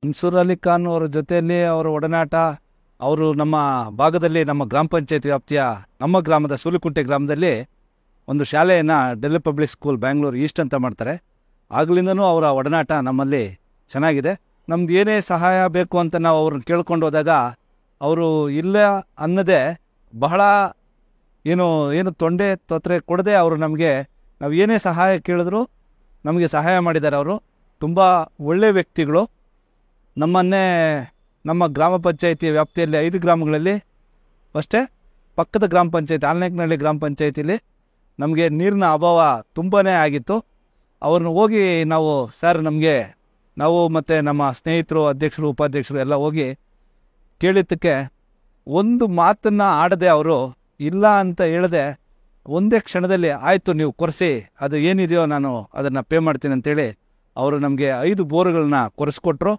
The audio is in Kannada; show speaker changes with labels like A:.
A: ಮನ್ಸೂರ್ ಅಲಿ ಖಾನ್ ಅವರ ಜೊತೆಯಲ್ಲಿ ಅವರ ಒಡನಾಟ, ಅವರು ನಮ್ಮ ಭಾಗದಲ್ಲಿ ನಮ್ಮ ಗ್ರಾಮ ಪಂಚಾಯತ್ ವ್ಯಾಪ್ತಿಯ ನಮ್ಮ ಗ್ರಾಮದ ಸೂಲಿಕುಂಟೆ ಗ್ರಾಮದಲ್ಲಿ ಒಂದು ಶಾಲೆಯನ್ನು Delhi public school Bangalore East ಅಂತ ಮಾಡ್ತಾರೆ. ಆಗಲಿಂದನೂ ಅವರ ಒಡನಾಟ ನಮ್ಮಲ್ಲಿ ಚೆನ್ನಾಗಿದೆ. ನಮ್ದು ಏನೇ ಸಹಾಯ ಬೇಕು ಅಂತ ನಾವು ಅವ್ರನ್ನ ಕೇಳ್ಕೊಂಡು ಹೋದಾಗ ಅವರು ಇಲ್ಲ ಅನ್ನದೇ ಬಹಳ ಏನು ತೊಂದರೆ ಕೊಡದೆ ಅವರು ನಮಗೆ ನಾವು ಏನೇ ಸಹಾಯ ಕೇಳಿದ್ರು ನಮಗೆ ಸಹಾಯ ಮಾಡಿದ್ದಾರೆ. ಅವರು ತುಂಬ ಒಳ್ಳೆಯ ವ್ಯಕ್ತಿಗಳು. ನಮ್ಮ ಗ್ರಾಮ ಪಂಚಾಯಿತಿ ವ್ಯಾಪ್ತಿಯಲ್ಲಿ 5 ಗ್ರಾಮಗಳಲ್ಲಿ ಅಷ್ಟೇ ಪಕ್ಕದ ಗ್ರಾಮ ಪಂಚಾಯತಿ ಆಲ್ನೇಕನಹಳ್ಳಿ ಗ್ರಾಮ ಪಂಚಾಯತಿಲಿ ನಮಗೆ ನೀರಿನ ಅಭಾವ ತುಂಬಾ ಆಗಿತ್ತು. ಅವ್ರನ್ನ ಹೋಗಿ ನಾವು ಮತ್ತು ನಮ್ಮ ಸ್ನೇಹಿತರು, ಅಧ್ಯಕ್ಷರು, ಉಪಾಧ್ಯಕ್ಷರು ಎಲ್ಲ ಹೋಗಿ ಕೇಳಿದ್ದಕ್ಕೆ ಒಂದು ಮಾತನ್ನು ಆಡದೆ, ಅವರು ಇಲ್ಲ ಅಂತ ಹೇಳದೆ ಒಂದೇ ಕ್ಷಣದಲ್ಲಿ ಆಯಿತು ನೀವು ಕೊರೆಸಿ, ಅದು ಏನಿದೆಯೋ ನಾನು ಅದನ್ನು ಪೇ ಮಾಡ್ತೀನಿ ಅಂತೇಳಿ ಅವರು ನಮಗೆ 5 ಬೋರ್ಗಳನ್ನ ಕೊರೆಸ್ಕೊಟ್ರು.